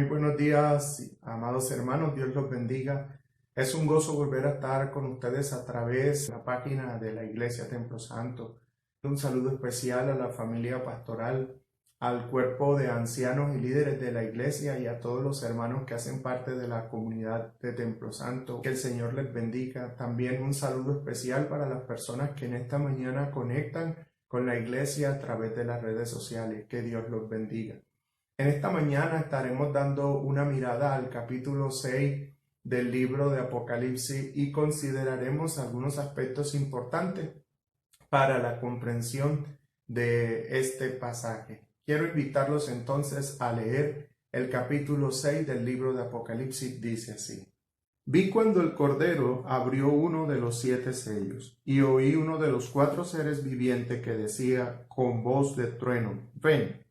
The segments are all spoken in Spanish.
Muy buenos días, amados hermanos, Dios los bendiga. Es un gozo volver a estar con ustedes a través de la página de la Iglesia Templo Santo. Un saludo especial a la familia pastoral, al cuerpo de ancianos y líderes de la Iglesia y a todos los hermanos que hacen parte de la comunidad de Templo Santo. Que el Señor les bendiga. También un saludo especial para las personas que en esta mañana conectan con la Iglesia a través de las redes sociales. Que Dios los bendiga. En esta mañana estaremos dando una mirada al capítulo 6 del libro de Apocalipsis y consideraremos algunos aspectos importantes para la comprensión de este pasaje. Quiero invitarlos entonces a leer el capítulo 6 del libro de Apocalipsis. Dice así: Vi cuando el Cordero abrió uno de los 7 sellos, y oí uno de los 4 seres vivientes que decía con voz de trueno: Ven.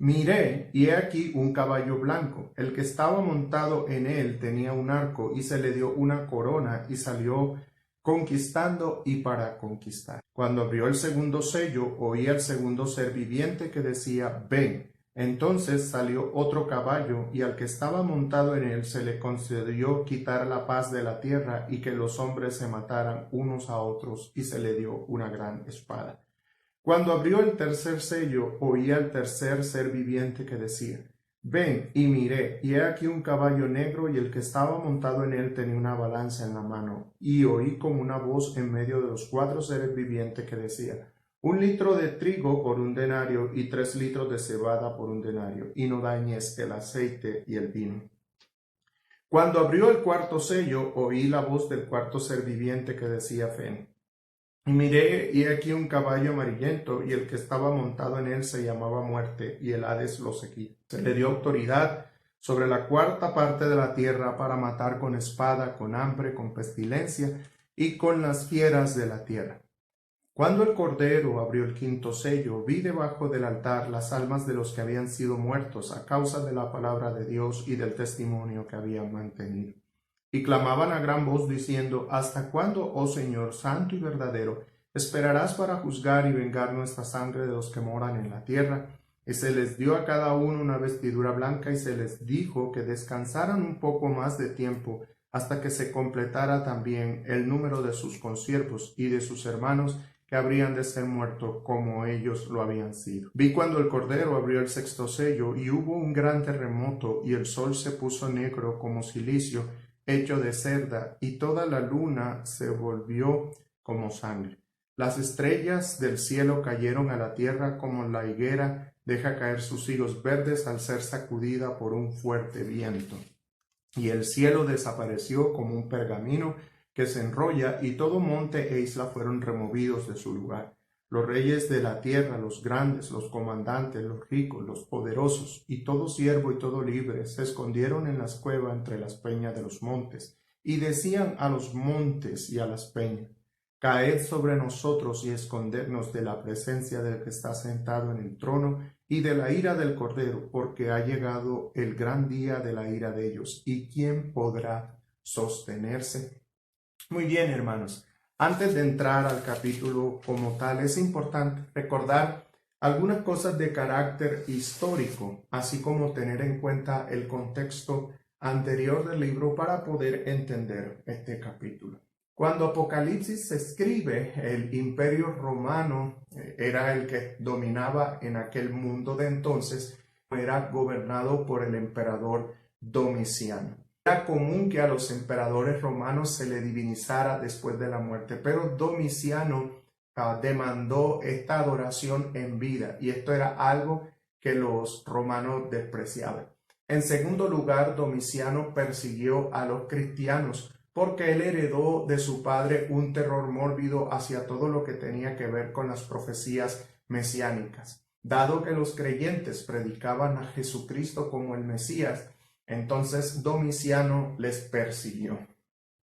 Miré, y he aquí un caballo blanco. El que estaba montado en él tenía un arco, y se le dio una corona, y salió conquistando y para conquistar. Cuando abrió el segundo sello, oí al segundo ser viviente que decía: Ven. Entonces salió otro caballo, y al que estaba montado en él se le concedió quitar la paz de la tierra, y que los hombres se mataran unos a otros, y se le dio una gran espada. Cuando abrió el tercer sello, oí al tercer ser viviente que decía: Ven. Y miré, y he aquí un caballo negro, y el que estaba montado en él tenía una balanza en la mano. Y oí como una voz en medio de los 4 seres vivientes que decía: 1 litro de trigo por 1 denario, y 3 litros de cebada por 1 denario, y no dañes el aceite y el vino. Cuando abrió el cuarto sello, oí la voz del cuarto ser viviente que decía: Ven. Y miré, y aquí un caballo amarillento, y el que estaba montado en él se llamaba Muerte, y el Hades lo seguía. Se le dio autoridad sobre la 1/4 parte de la tierra para matar con espada, con hambre, con pestilencia y con las fieras de la tierra. Cuando el Cordero abrió el 5º sello, vi debajo del altar las almas de los que habían sido muertos a causa de la palabra de Dios y del testimonio que habían mantenido. Y clamaban a gran voz diciendo: ¿Hasta cuándo, oh Señor, santo y verdadero, esperarás para juzgar y vengar nuestra sangre de los que moran en la tierra? Y se les dio a cada uno una vestidura blanca, y se les dijo que descansaran un poco más de tiempo, hasta que se completara también el número de sus consiervos y de sus hermanos que habrían de ser muertos como ellos lo habían sido. Vi cuando el Cordero abrió el 6º sello, y hubo un gran terremoto, y el sol se puso negro como cilicio hecho de cerda, y toda la luna se volvió como sangre. Las estrellas del cielo cayeron a la tierra como la higuera deja caer sus higos verdes al ser sacudida por un fuerte viento. Y el cielo desapareció como un pergamino que se enrolla, y todo monte e isla fueron removidos de su lugar. Los reyes de la tierra, los grandes, los comandantes, los ricos, los poderosos, y todo siervo y todo libre, se escondieron en las cuevas entre las peñas de los montes, y decían a los montes y a las peñas: Caed sobre nosotros y escondednos de la presencia del que está sentado en el trono y de la ira del Cordero, porque ha llegado el gran día de la ira de ellos, y ¿quién podrá sostenerse? Muy bien, hermanos. Antes de entrar al capítulo como tal, es importante recordar algunas cosas de carácter histórico, así como tener en cuenta el contexto anterior del libro para poder entender este capítulo. Cuando Apocalipsis se escribe, el Imperio Romano era el que dominaba en aquel mundo de entonces, era gobernado por el emperador Domiciano. Era común que a los emperadores romanos se le divinizara después de la muerte, pero Domiciano demandó esta adoración en vida, y esto era algo que los romanos despreciaban. En segundo lugar, Domiciano persiguió a los cristianos porque él heredó de su padre un terror mórbido hacia todo lo que tenía que ver con las profecías mesiánicas. Dado que los creyentes predicaban a Jesucristo como el Mesías, entonces Domiciano les persiguió.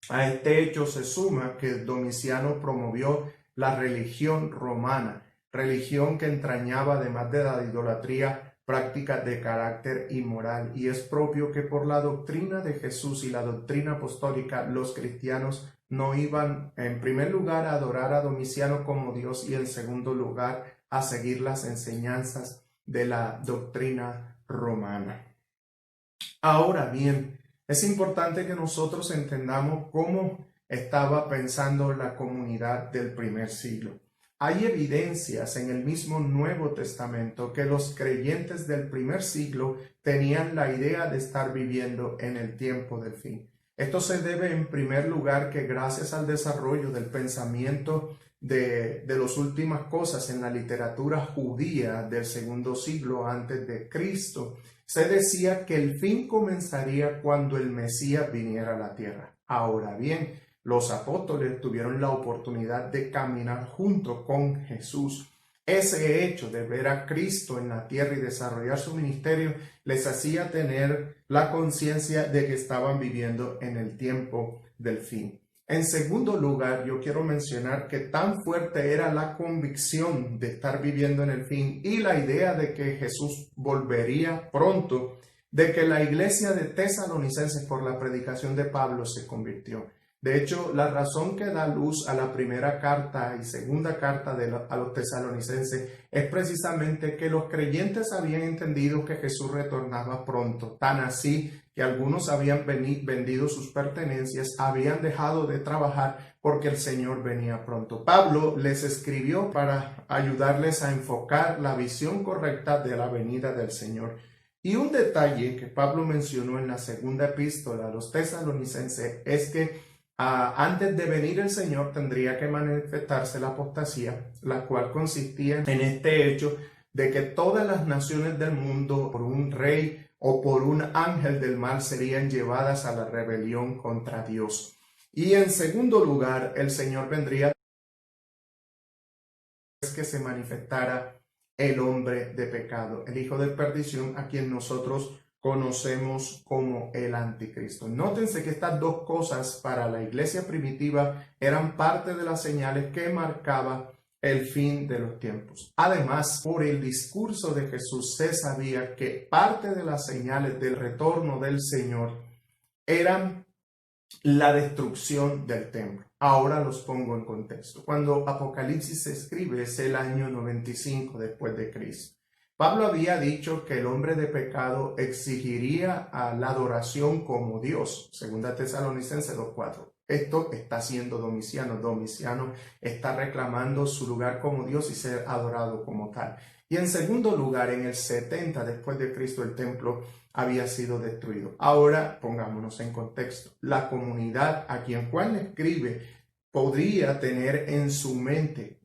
A este hecho se suma que Domiciano promovió la religión romana, religión que entrañaba, además de la idolatría, prácticas de carácter inmoral, y es propio que por la doctrina de Jesús y la doctrina apostólica los cristianos no iban en primer lugar a adorar a Domiciano como Dios, y en segundo lugar a seguir las enseñanzas de la doctrina romana. Ahora bien, es importante que nosotros entendamos cómo estaba pensando la comunidad del primer siglo. Hay evidencias en el mismo Nuevo Testamento que los creyentes del primer siglo tenían la idea de estar viviendo en el tiempo del fin. Esto se debe en primer lugar que gracias al desarrollo del pensamiento de las últimas cosas en la literatura judía del segundo siglo antes de Cristo, se decía que el fin comenzaría cuando el Mesías viniera a la tierra. Ahora bien, los apóstoles tuvieron la oportunidad de caminar junto con Jesús. Ese hecho de ver a Cristo en la tierra y desarrollar su ministerio les hacía tener la conciencia de que estaban viviendo en el tiempo del fin. En segundo lugar, yo quiero mencionar que tan fuerte era la convicción de estar viviendo en el fin y la idea de que Jesús volvería pronto, de que la iglesia de Tesalonicenses por la predicación de Pablo se convirtió. De hecho, la razón que da luz a la primera carta y segunda carta a los tesalonicenses es precisamente que los creyentes habían entendido que Jesús retornaba pronto, tan así que algunos habían vendido sus pertenencias, habían dejado de trabajar porque el Señor venía pronto. Pablo les escribió para ayudarles a enfocar la visión correcta de la venida del Señor. Y un detalle que Pablo mencionó en la segunda epístola a los tesalonicenses es que antes de venir el Señor tendría que manifestarse la apostasía, la cual consistía en este hecho de que todas las naciones del mundo por un rey o por un ángel del mal serían llevadas a la rebelión contra Dios. Y en segundo lugar, el Señor vendría que se manifestara el hombre de pecado, el hijo de perdición, a quien nosotros conocemos como el anticristo. Nótense que estas dos cosas para la iglesia primitiva eran parte de las señales que marcaban el fin de los tiempos. Además, por el discurso de Jesús se sabía que parte de las señales del retorno del Señor eran la destrucción del templo. Ahora los pongo en contexto. Cuando Apocalipsis se escribe es el año 95 después de Cristo. Pablo había dicho que el hombre de pecado exigiría a la adoración como Dios, segunda Tesalonicenses 2:4. Esto está haciendo Domiciano. Domiciano está reclamando su lugar como Dios y ser adorado como tal. Y en segundo lugar, en el 70 después de Cristo, el templo había sido destruido. Ahora pongámonos en contexto. La comunidad a quien Juan escribe podría tener en su mente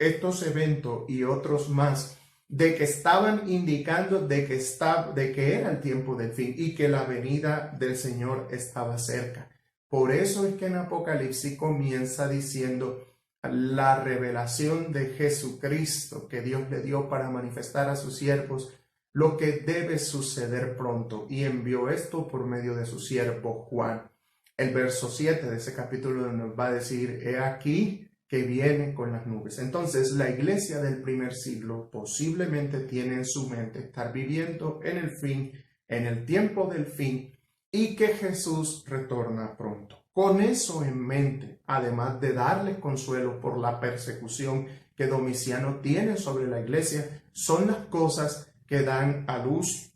estos eventos y otros más de que estaban indicando de que era el tiempo del fin y que la venida del Señor estaba cerca. Por eso es que en Apocalipsis comienza diciendo la revelación de Jesucristo que Dios le dio para manifestar a sus siervos lo que debe suceder pronto, y envió esto por medio de su siervo Juan. El verso 7 de ese capítulo nos va a decir: he aquí que viene con las nubes. Entonces, la iglesia del primer siglo posiblemente tiene en su mente estar viviendo en el fin, en el tiempo del fin, y que Jesús retorna pronto. Con eso en mente, además de darles consuelo por la persecución que Domiciano tiene sobre la iglesia, son las cosas que dan a luz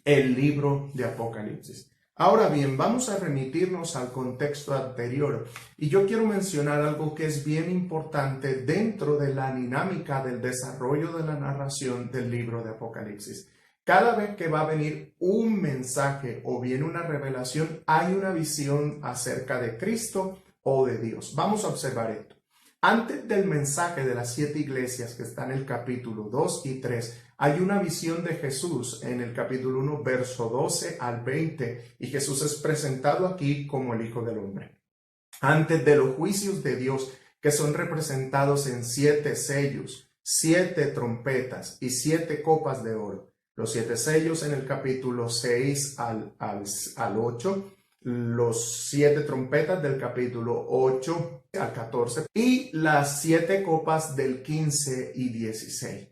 el libro de Apocalipsis. Ahora bien, vamos a remitirnos al contexto anterior y yo quiero mencionar algo que es bien importante dentro de la dinámica del desarrollo de la narración del libro de Apocalipsis. Cada vez que va a venir un mensaje o bien una revelación, hay una visión acerca de Cristo o de Dios. Vamos a observar esto. Antes del mensaje de las 7 iglesias que está en el capítulo 2 y 3, hay una visión de Jesús en el capítulo 1, verso 12 al 20, y Jesús es presentado aquí como el Hijo del Hombre. Antes de los juicios de Dios, que son representados en 7 sellos, 7 trompetas y 7 copas de oro. Los 7 sellos en el capítulo 6 al 8, los 7 trompetas del capítulo 8 al 14 y las 7 copas del 15 y 16.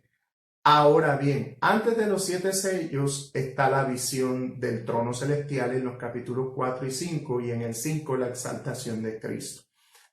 Ahora bien, antes de los 7 sellos está la visión del trono celestial en los capítulos 4 y 5 y en el 5 la exaltación de Cristo.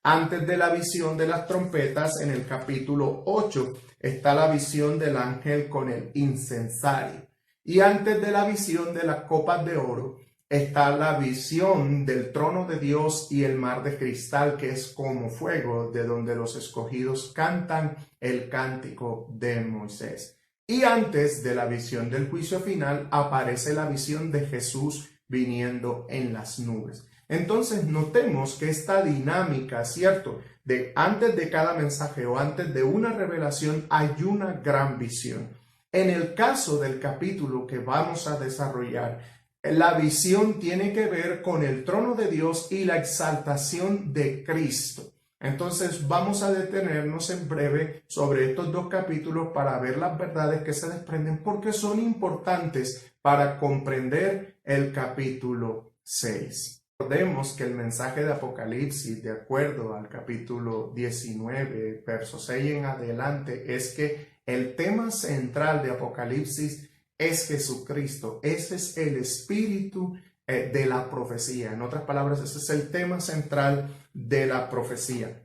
Antes de la visión de las trompetas en el capítulo 8 está la visión del ángel con el incensario. Y antes de la visión de las copas de oro, está la visión del trono de Dios y el mar de cristal, que es como fuego, de donde los escogidos cantan el cántico de Moisés. Y antes de la visión del juicio final, aparece la visión de Jesús viniendo en las nubes. Entonces notemos que esta dinámica, ¿cierto? De antes de cada mensaje o antes de una revelación hay una gran visión. En el caso del capítulo que vamos a desarrollar, la visión tiene que ver con el trono de Dios y la exaltación de Cristo. Entonces vamos a detenernos en breve sobre estos dos capítulos para ver las verdades que se desprenden porque son importantes para comprender el capítulo 6. Recordemos que el mensaje de Apocalipsis, de acuerdo al capítulo 19, verso 6 en adelante, es que el tema central de Apocalipsis es Jesucristo. Ese es el espíritu de la profecía. En otras palabras, ese es el tema central de la profecía.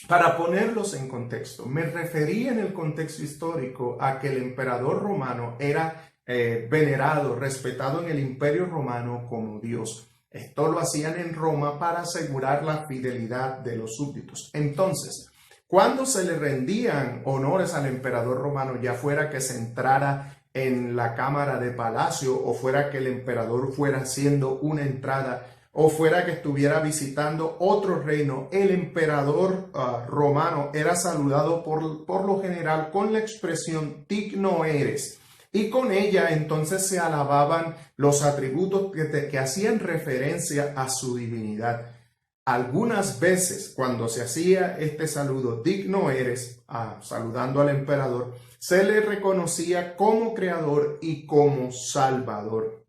Para ponerlos en contexto, me referí en el contexto histórico a que el emperador romano era venerado, respetado en el imperio romano como Dios. Esto lo hacían en Roma para asegurar la fidelidad de los súbditos. Entonces, cuando se le rendían honores al emperador romano, ya fuera que se entrara en la cámara de palacio o fuera que el emperador fuera haciendo una entrada o fuera que estuviera visitando otro reino, el emperador romano era saludado por lo general con la expresión digno eres. Y con ella entonces se alababan los atributos que hacían referencia a su divinidad. Algunas veces cuando se hacía este saludo, digno eres, saludando al emperador, se le reconocía como creador y como salvador.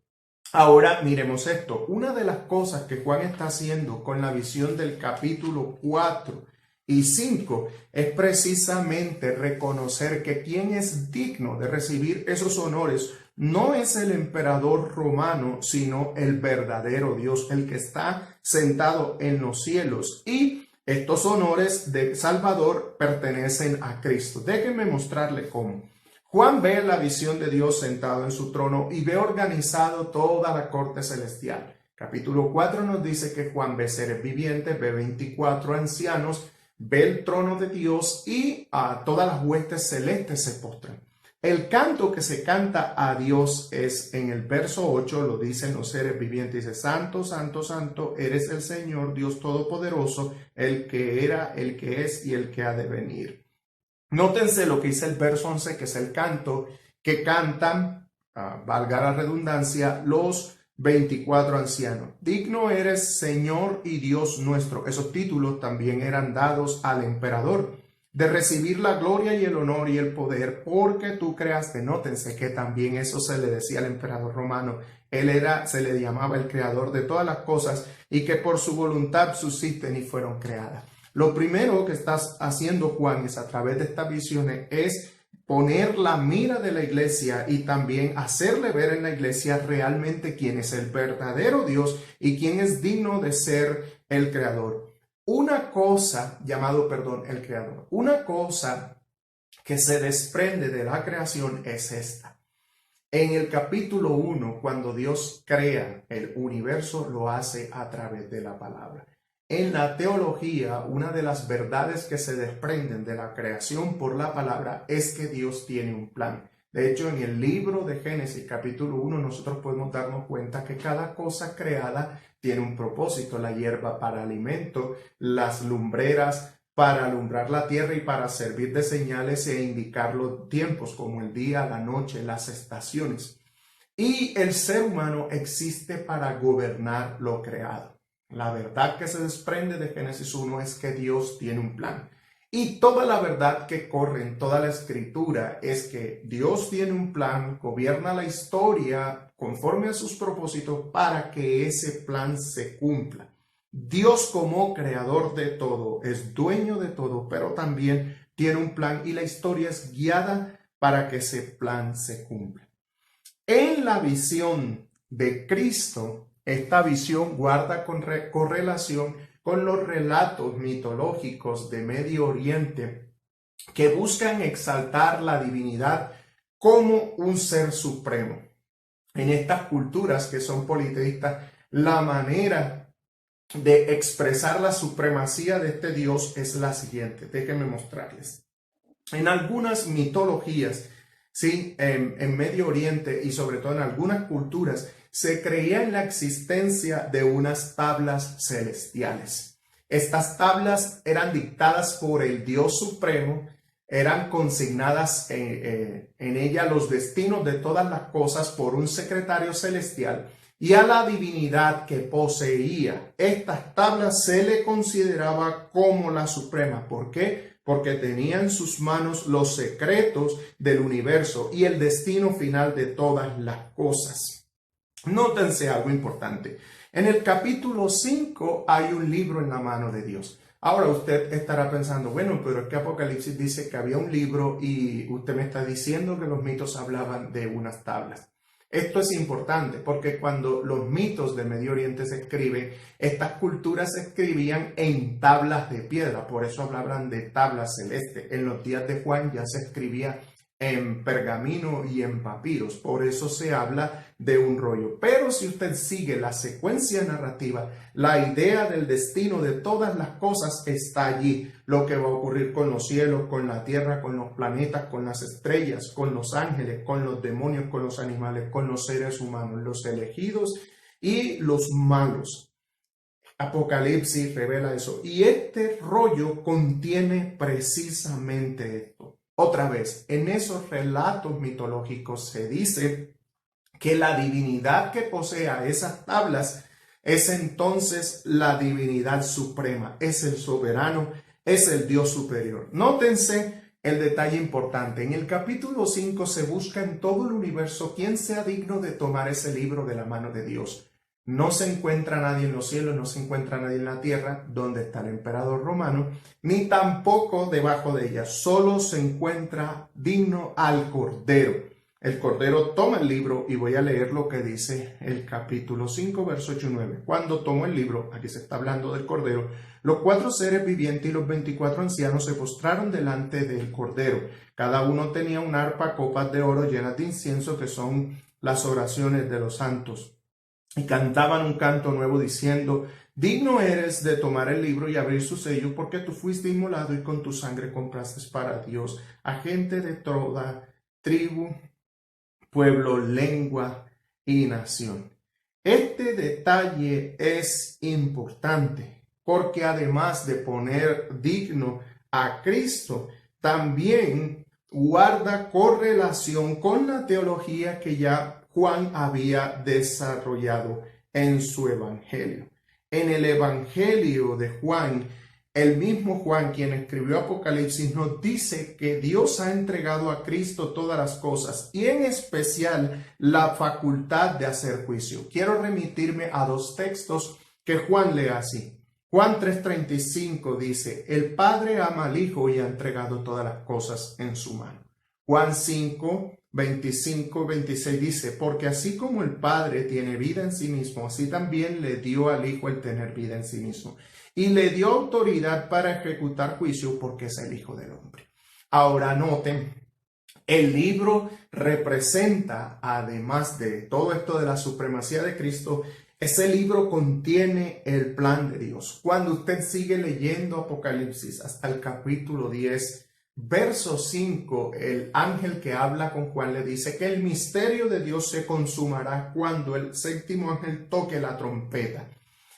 Ahora miremos esto. Una de las cosas que Juan está haciendo con la visión del capítulo 4 y 5 es precisamente reconocer que quien es digno de recibir esos honores no es el emperador romano, sino el verdadero Dios, el que está sentado en los cielos. Y estos honores de Salvador pertenecen a Cristo. Déjenme mostrarle cómo. Juan ve la visión de Dios sentado en su trono y ve organizado toda la corte celestial. Capítulo 4 nos dice que Juan ve seres vivientes, ve 24 ancianos, ve el trono de Dios y a todas las huestes celestes se postran. El canto que se canta a Dios es en el verso 8, lo dicen los seres vivientes, dice: Santo, santo, santo, eres el Señor Dios Todopoderoso, el que era, el que es y el que ha de venir. Nótense lo que dice el verso 11, que es el canto que cantan, valga la redundancia, los 24 ancianos. Digno eres, Señor y Dios nuestro. Esos títulos también eran dados al emperador, de recibir la gloria y el honor y el poder, porque tú creaste. Nótense que también eso se le decía al emperador romano. Se le llamaba el creador de todas las cosas y que por su voluntad subsisten y fueron creadas. Lo primero que estás haciendo Juan es a través de estas visiones es poner la mira de la iglesia y también hacerle ver en la iglesia realmente quién es el verdadero Dios y quién es digno de ser el creador. Una cosa el creador. Una cosa que se desprende de la creación es esta. En el capítulo 1, cuando Dios crea el universo, lo hace a través de la palabra. En la teología, una de las verdades que se desprenden de la creación por la palabra es que Dios tiene un plan. De hecho, en el libro de Génesis, capítulo 1, nosotros podemos darnos cuenta que cada cosa creada tiene un propósito. La hierba para alimento, las lumbreras para alumbrar la tierra y para servir de señales e indicar los tiempos, como el día, la noche, las estaciones. Y el ser humano existe para gobernar lo creado. La verdad que se desprende de Génesis 1 es que Dios tiene un plan. Y toda la verdad que corre en toda la escritura es que Dios tiene un plan, gobierna la historia conforme a sus propósitos para que ese plan se cumpla. Dios, como creador de todo, es dueño de todo, pero también tiene un plan y la historia es guiada para que ese plan se cumpla. En la visión de Cristo, esta visión guarda correlación con los relatos mitológicos de Medio Oriente que buscan exaltar la divinidad como un ser supremo. en estas culturas que son politeístas, la manera de expresar la supremacía de este Dios es la siguiente. Déjenme mostrarles. En algunas mitologías, ¿sí? En Medio Oriente y sobre todo en algunas culturas, se creía en la existencia de unas tablas celestiales. Estas tablas eran dictadas por el Dios Supremo, eran consignadas en ella los destinos de todas las cosas por un secretario celestial, y a la divinidad que poseía estas tablas se le consideraba como la suprema. ¿Por qué? Porque tenía en sus manos los secretos del universo y el destino final de todas las cosas. Nótense algo importante. En el capítulo 5 hay un libro en la mano de Dios. Ahora usted estará pensando, bueno, pero es que Apocalipsis dice que había un libro y usted me está diciendo que los mitos hablaban de unas tablas. Esto es importante porque cuando los mitos de Medio Oriente se escriben, estas culturas se escribían en tablas de piedra, por eso hablaban de tablas celestes. En los días de Juan ya se escribía en pergamino y en papiros, por eso se habla de un rollo. Pero si usted sigue la secuencia narrativa, la idea del destino de todas las cosas está allí. Lo que va a ocurrir con los cielos, con la tierra, con los planetas, con las estrellas, con los ángeles, con los demonios, con los animales, con los seres humanos, los elegidos y los malos. Apocalipsis revela eso. Y este rollo contiene precisamente esto. Otra vez, en esos relatos mitológicos se dice que la divinidad que posea esas tablas es entonces la divinidad suprema, es el soberano, es el Dios superior. Nótense el detalle importante. En el capítulo 5 se busca en todo el universo quién sea digno de tomar ese libro de la mano de Dios. No se encuentra nadie en los cielos, no se encuentra nadie en la tierra, donde está el emperador romano, ni tampoco debajo de ella. Solo se encuentra digno al Cordero. El Cordero toma el libro y voy a leer lo que dice el capítulo 5, verso 8 y 9. Cuando tomó el libro, aquí se está hablando del Cordero, los 4 seres vivientes y los 24 ancianos se postraron delante del Cordero. Cada uno tenía un arpa, copas de oro llenas de incienso, que son las oraciones de los santos. Y cantaban un canto nuevo diciendo: digno eres de tomar el libro y abrir su sello, porque tú fuiste inmolado y con tu sangre compraste para Dios a gente de toda tribu, pueblo, lengua y nación. Este detalle es importante porque además de poner digno a Cristo, también guarda correlación con la teología que ya Juan había desarrollado en su evangelio. En el evangelio de Juan, el mismo Juan, quien escribió Apocalipsis, nos dice que Dios ha entregado a Cristo todas las cosas y en especial la facultad de hacer juicio. Quiero remitirme a 2 textos que Juan lee así. Juan 3:35 dice: el Padre ama al Hijo y ha entregado todas las cosas en su mano. Juan 5:25-26 dice: porque así como el Padre tiene vida en sí mismo, así también le dio al Hijo el tener vida en sí mismo. Y le dio autoridad para ejecutar juicio porque es el Hijo del Hombre. Ahora noten, el libro representa, además de todo esto de la supremacía de Cristo, ese libro contiene el plan de Dios. Cuando usted sigue leyendo Apocalipsis hasta el capítulo 10, verso 5, el ángel que habla con Juan le dice que el misterio de Dios se consumará cuando el 7º ángel toque la trompeta.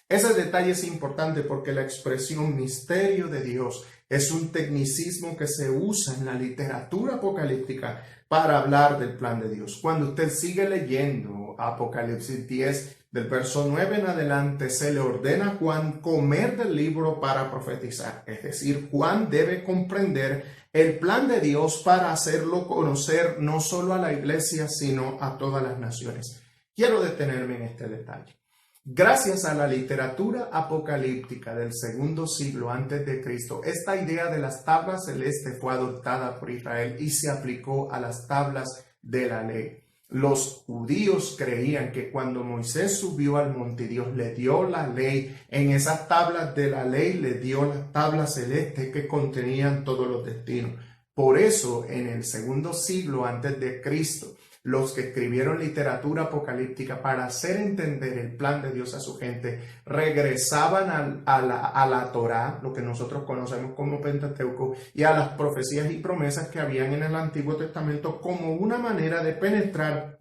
Ese detalle es importante porque la expresión misterio de Dios es un tecnicismo que se usa en la literatura apocalíptica para hablar del plan de Dios. Cuando usted sigue leyendo Apocalipsis 10, del verso 9 en adelante, se le ordena a Juan comer del libro para profetizar. Es decir, Juan debe comprender el plan de Dios para hacerlo conocer no solo a la iglesia, sino a todas las naciones. Quiero detenerme en este detalle. Gracias a la literatura apocalíptica del 2º siglo antes de Cristo, esta idea de las tablas celestes fue adoptada por Israel y se aplicó a las tablas de la ley. Los judíos creían que cuando Moisés subió al monte, Dios le dio la ley. En esas tablas de la ley le dio las tablas celestes que contenían todos los destinos. Por eso, en el 2º siglo antes de Cristo, los que escribieron literatura apocalíptica para hacer entender el plan de Dios a su gente, regresaban a la Torá, lo que nosotros conocemos como Pentateuco, y a las profecías y promesas que habían en el Antiguo Testamento como una manera de penetrar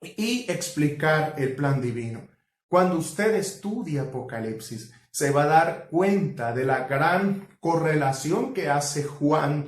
y explicar el plan divino. Cuando usted estudia Apocalipsis, se va a dar cuenta de la gran correlación que hace Juan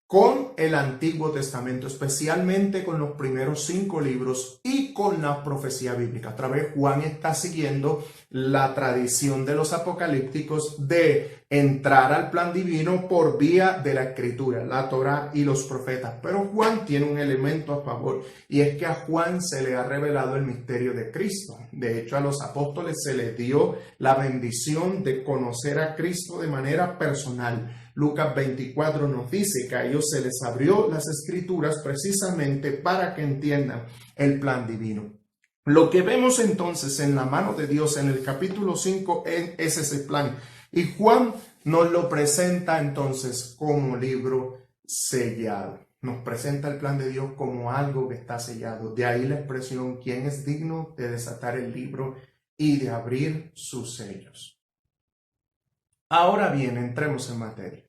con el Antiguo Testamento, especialmente con los primeros 5 libros y con la profecía bíblica. Otra vez Juan está siguiendo la tradición de los apocalípticos de entrar al plan divino por vía de la Escritura, la Torá y los profetas. Pero Juan tiene un elemento a favor, y es que a Juan se le ha revelado el misterio de Cristo. De hecho, a los apóstoles se les dio la bendición de conocer a Cristo de manera personal. Lucas 24 nos dice que a ellos se les abrió las escrituras precisamente para que entiendan el plan divino. Lo que vemos entonces en la mano de Dios en el capítulo 5 es ese plan. Y Juan nos lo presenta entonces como libro sellado. Nos presenta el plan de Dios como algo que está sellado. De ahí la expresión: ¿quién es digno de desatar el libro y de abrir sus sellos? Ahora bien, entremos en materia.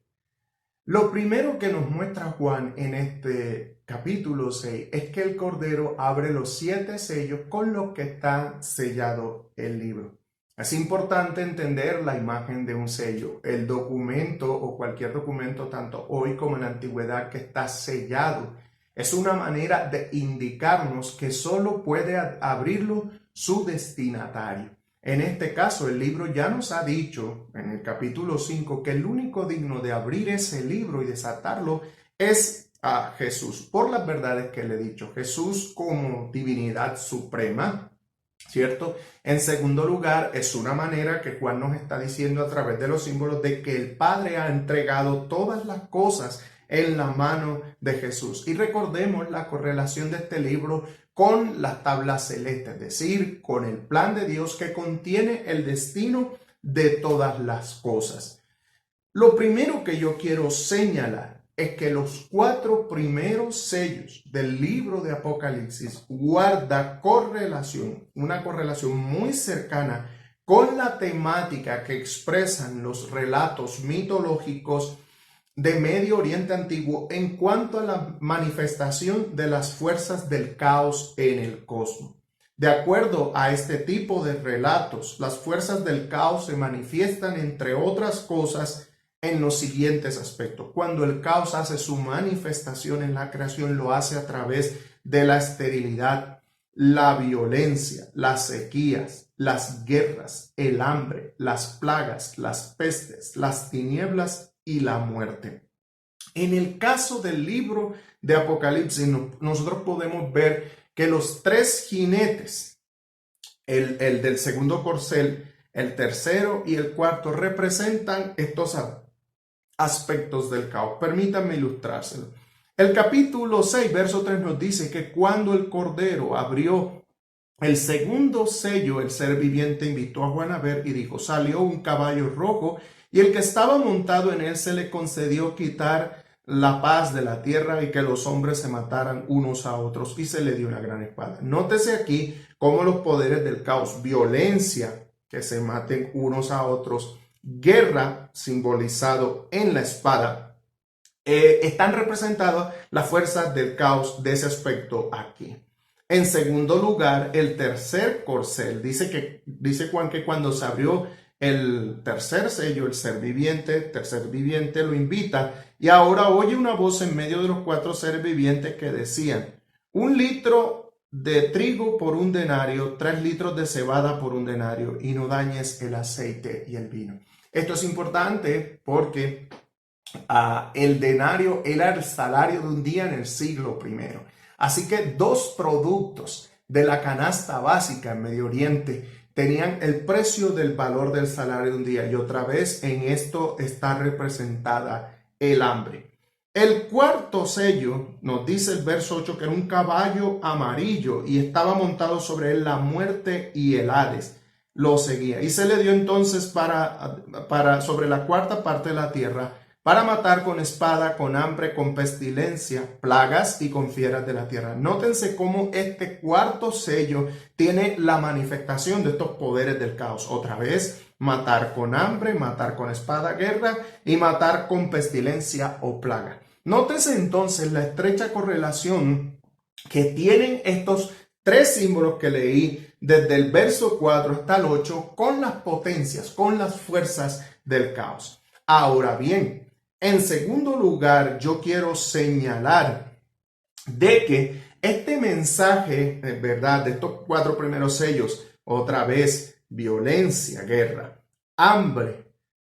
Lo primero que nos muestra Juan en este capítulo 6 es que el Cordero abre los 7 sellos con los que está sellado el libro. Es importante entender la imagen de un sello. El documento o cualquier documento, tanto hoy como en la antigüedad, que está sellado, es una manera de indicarnos que solo puede abrirlo su destinatario. En este caso, el libro ya nos ha dicho en el capítulo 5 que el único digno de abrir ese libro y desatarlo es a Jesús, por las verdades que le he dicho. Jesús como divinidad suprema, ¿cierto? En segundo lugar, es una manera que Juan nos está diciendo a través de los símbolos de que el Padre ha entregado todas las cosas en la mano de Jesús. Y recordemos la correlación de este libro con las tablas celestes, es decir, con el plan de Dios que contiene el destino de todas las cosas. Lo primero que yo quiero señalar es que los 4 primeros sellos del libro de Apocalipsis guarda correlación, una correlación muy cercana con la temática que expresan los relatos mitológicos de Medio Oriente Antiguo en cuanto a la manifestación de las fuerzas del caos en el cosmos. De acuerdo a este tipo de relatos, las fuerzas del caos se manifiestan, entre otras cosas, en los siguientes aspectos. Cuando el caos hace su manifestación en la creación, lo hace a través de la esterilidad, la violencia, las sequías, las guerras, el hambre, las plagas, las pestes, las tinieblas y la muerte. En el caso del libro de Apocalipsis, nosotros podemos ver que los 3 jinetes, el del segundo corcel, el tercero y el cuarto, representan estos aspectos del caos. Permítanme ilustrárselo. El capítulo 6, verso 3 nos dice que cuando el Cordero abrió el segundo sello, el ser viviente invitó a Juan a ver y dijo: salió un caballo rojo, y el que estaba montado en él se le concedió quitar la paz de la tierra y que los hombres se mataran unos a otros, y se le dio una gran espada. Nótese aquí cómo los poderes del caos, violencia, que se maten unos a otros, guerra, simbolizado en la espada, están representadas las fuerzas del caos de ese aspecto aquí. En segundo lugar, el tercer corcel, dice Juan que cuando se abrió el tercer sello, el tercer viviente lo invita, y ahora oye una voz en medio de los 4 seres vivientes que decían: 1 litro de trigo por 1 denario, 3 litros de cebada por 1 denario, y no dañes el aceite y el vino. Esto es importante porque el denario era el salario de un día en el siglo I. Así que 2 productos de la canasta básica en Medio Oriente tenían el precio del valor del salario de un día, y otra vez en esto está representada el hambre. El cuarto sello nos dice el verso 8 que era un caballo amarillo y estaba montado sobre él la muerte y el Hades lo seguía, y se le dio entonces sobre la cuarta parte de la tierra para matar con espada, con hambre, con pestilencia, plagas y con fieras de la tierra. Nótense cómo este cuarto sello tiene la manifestación de estos poderes del caos. Otra vez, matar con hambre, matar con espada, guerra y matar con pestilencia o plaga. Nótense entonces la estrecha correlación que tienen estos tres símbolos que leí desde el verso 4 hasta el 8 con las potencias, con las fuerzas del caos. Ahora bien, en segundo lugar, yo quiero señalar de que este mensaje, ¿verdad?, de estos cuatro primeros sellos, otra vez, violencia, guerra, hambre,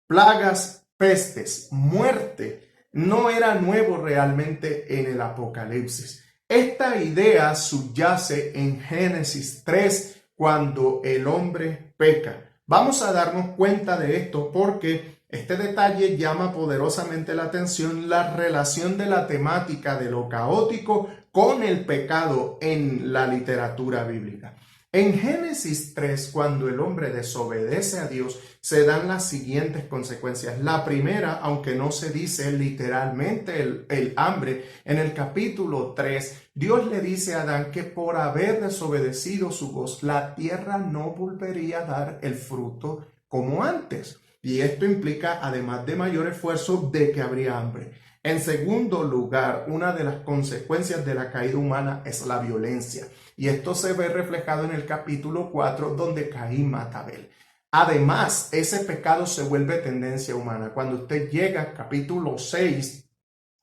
plagas, pestes, muerte, no era nuevo realmente en el Apocalipsis. Esta idea subyace en Génesis 3 cuando el hombre peca. Vamos a darnos cuenta de esto porque este detalle llama poderosamente la atención, la relación de la temática de lo caótico con el pecado en la literatura bíblica. En Génesis 3, cuando el hombre desobedece a Dios, se dan las siguientes consecuencias. La primera, aunque no se dice literalmente el hambre, en el capítulo 3, Dios le dice a Adán que por haber desobedecido su voz, la tierra no volvería a dar el fruto como antes. Y esto implica, además de mayor esfuerzo, de que habría hambre. En segundo lugar, una de las consecuencias de la caída humana es la violencia. Y esto se ve reflejado en el capítulo 4, donde Caín mata a Abel. Además, ese pecado se vuelve tendencia humana. Cuando usted llega al capítulo 6,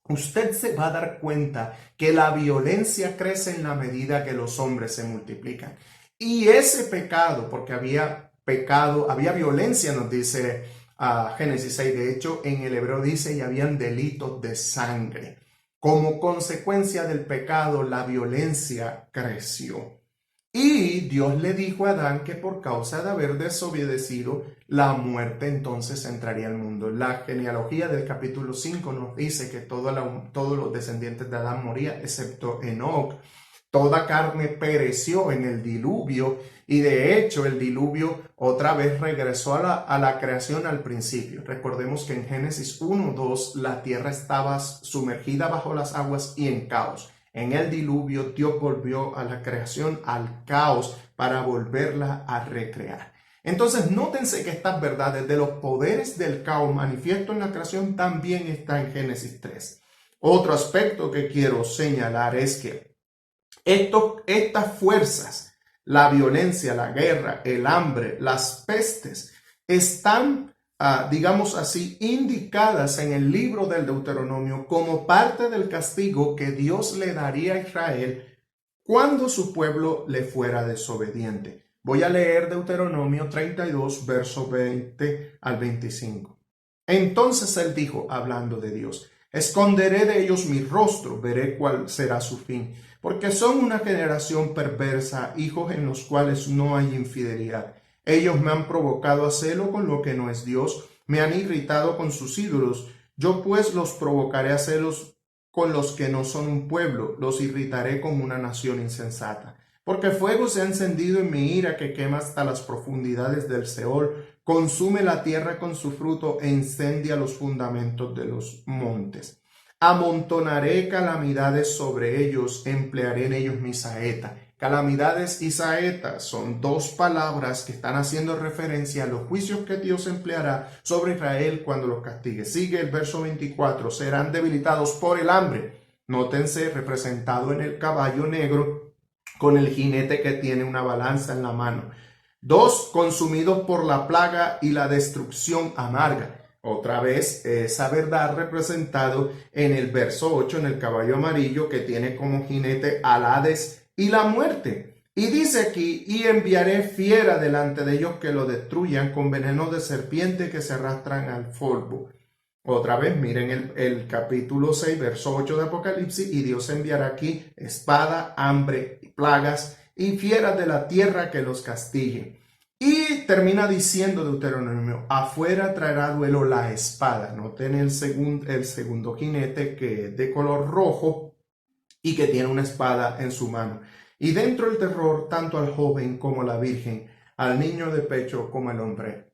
usted se va a dar cuenta que la violencia crece en la medida que los hombres se multiplican. Y ese pecado, porque había pecado, había violencia, nos dice Génesis 6. De hecho, en el hebreo dice, y habían delitos de sangre. Como consecuencia del pecado, la violencia creció. Y Dios le dijo a Adán que por causa de haber desobedecido, la muerte entonces entraría al mundo. La genealogía del capítulo 5 nos dice que todos los descendientes de Adán morían, excepto Enoc. Toda carne pereció en el diluvio y de hecho el diluvio otra vez regresó a la creación al principio. Recordemos que en Génesis 1:2 la tierra estaba sumergida bajo las aguas y en caos. En el diluvio Dios volvió a la creación, al caos, para volverla a recrear. Entonces nótense que estas verdades de los poderes del caos manifiesto en la creación también está en Génesis 3. Otro aspecto que quiero señalar es que estas fuerzas, la violencia, la guerra, el hambre, las pestes, están, digamos así, indicadas en el libro del Deuteronomio como parte del castigo que Dios le daría a Israel cuando su pueblo le fuera desobediente. Voy a leer Deuteronomio 32, verso 20 al 25. Entonces él dijo, hablando de Dios, esconderé de ellos mi rostro, veré cuál será su fin, porque son una generación perversa, hijos en los cuales no hay infidelidad. Ellos me han provocado a celo con lo que no es Dios, me han irritado con sus ídolos. Yo pues los provocaré a celos con los que no son un pueblo, los irritaré como una nación insensata. Porque fuego se ha encendido en mi ira que quema hasta las profundidades del Seol, consume la tierra con su fruto e incendia los fundamentos de los montes. Amontonaré calamidades sobre ellos, emplearé en ellos mi saeta. Calamidades y saeta son dos palabras que están haciendo referencia a los juicios que Dios empleará sobre Israel cuando los castigue. Sigue el verso 24, serán debilitados por el hambre. Nótense representado en el caballo negro con el jinete que tiene una balanza en la mano. 2, consumidos por la plaga y la destrucción amarga. Otra vez esa verdad representado en el verso 8, en el caballo amarillo que tiene como jinete al Hades y la muerte. Y dice aquí, y enviaré fiera delante de ellos que lo destruyan con veneno de serpiente que se arrastran al polvo. Otra vez, miren el capítulo 6, verso 8 de Apocalipsis, y Dios enviará aquí espada, hambre, plagas y fieras de la tierra que los castiguen. Y termina diciendo Deuteronomio, afuera traerá duelo la espada. Noten el segundo jinete que es de color rojo y que tiene una espada en su mano. Y dentro el terror tanto al joven como a la virgen, al niño de pecho como al hombre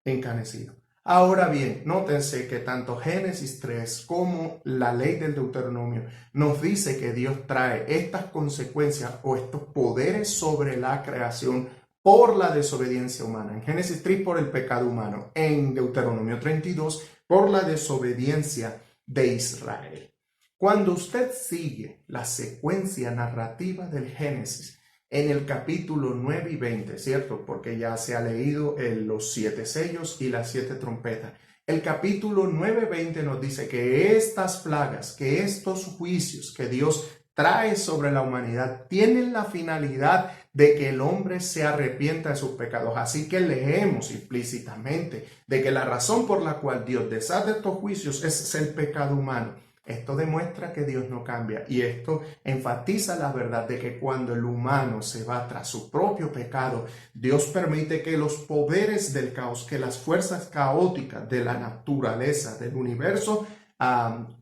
encanecido. Ahora bien, nótense que tanto Génesis 3 como la ley del Deuteronomio nos dice que Dios trae estas consecuencias o estos poderes sobre la creación por la desobediencia humana. En Génesis 3 por el pecado humano, en Deuteronomio 32 por la desobediencia de Israel. Cuando usted sigue la secuencia narrativa del Génesis, en el capítulo 9 y 20, ¿cierto? Porque ya se ha leído los 7 sellos y las 7 trompetas. El capítulo 9-20 nos dice que estas plagas, que estos juicios que Dios trae sobre la humanidad tienen la finalidad de que el hombre se arrepienta de sus pecados. Así que leemos implícitamente de que la razón por la cual Dios desata estos juicios es el pecado humano. Esto demuestra que Dios no cambia y esto enfatiza la verdad de que cuando el humano se va tras su propio pecado, Dios permite que los poderes del caos, que las fuerzas caóticas de la naturaleza, del universo,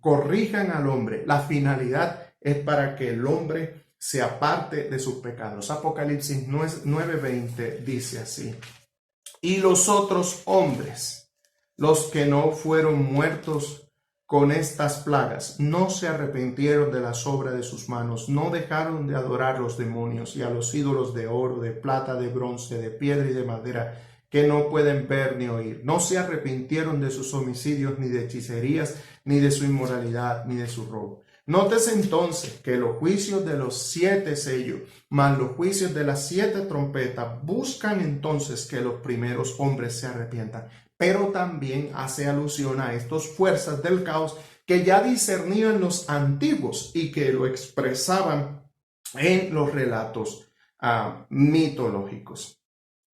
corrijan al hombre. La finalidad es para que el hombre se aparte de sus pecados. Apocalipsis 9:20 dice así: y los otros hombres, los que no fueron muertos con estas plagas, no se arrepintieron de las obras de sus manos, no dejaron de adorar a los demonios y a los ídolos de oro, de plata, de bronce, de piedra y de madera, que no pueden ver ni oír. No se arrepintieron de sus homicidios, ni de hechicerías, ni de su inmoralidad, ni de su robo. Nótese entonces que los juicios de los 7 sellos, más los juicios de las 7 trompetas, buscan entonces que los primeros hombres se arrepientan. Pero también hace alusión a estas fuerzas del caos que ya discernían los antiguos y que lo expresaban en los relatos mitológicos.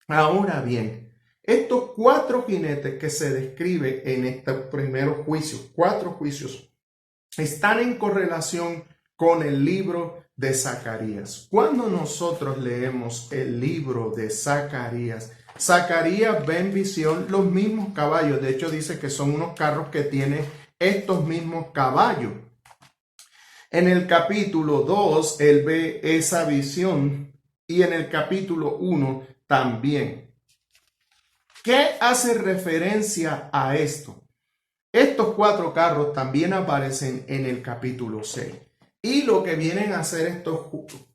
Ahora bien, estos 4 jinetes que se describen en estos primeros juicios, 4 juicios, están en correlación con el libro de Zacarías. Cuando nosotros leemos el libro de Zacarías, Zacarías ve en visión los mismos caballos. De hecho, dice que son unos carros que tienen estos mismos caballos. En el capítulo 2, él ve esa visión y en el capítulo 1 también. ¿Qué hace referencia a esto? Estos 4 carros también aparecen en el capítulo 6. Y lo que vienen a hacer estos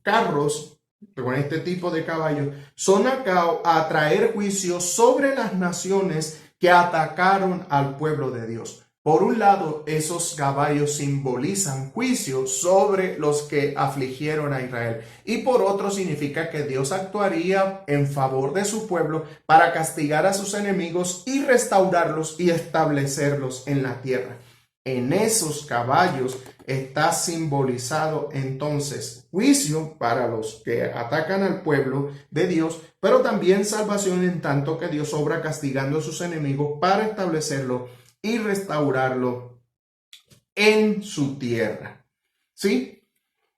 carros con este tipo de caballos son a traer juicio sobre las naciones que atacaron al pueblo de Dios. Por un lado, esos caballos simbolizan juicio sobre los que afligieron a Israel. Y por otro, significa que Dios actuaría en favor de su pueblo para castigar a sus enemigos y restaurarlos y establecerlos en la tierra. En esos caballos está simbolizado entonces juicio para los que atacan al pueblo de Dios, pero también salvación en tanto que Dios obra castigando a sus enemigos para establecerlo y restaurarlo en su tierra. ¿Sí?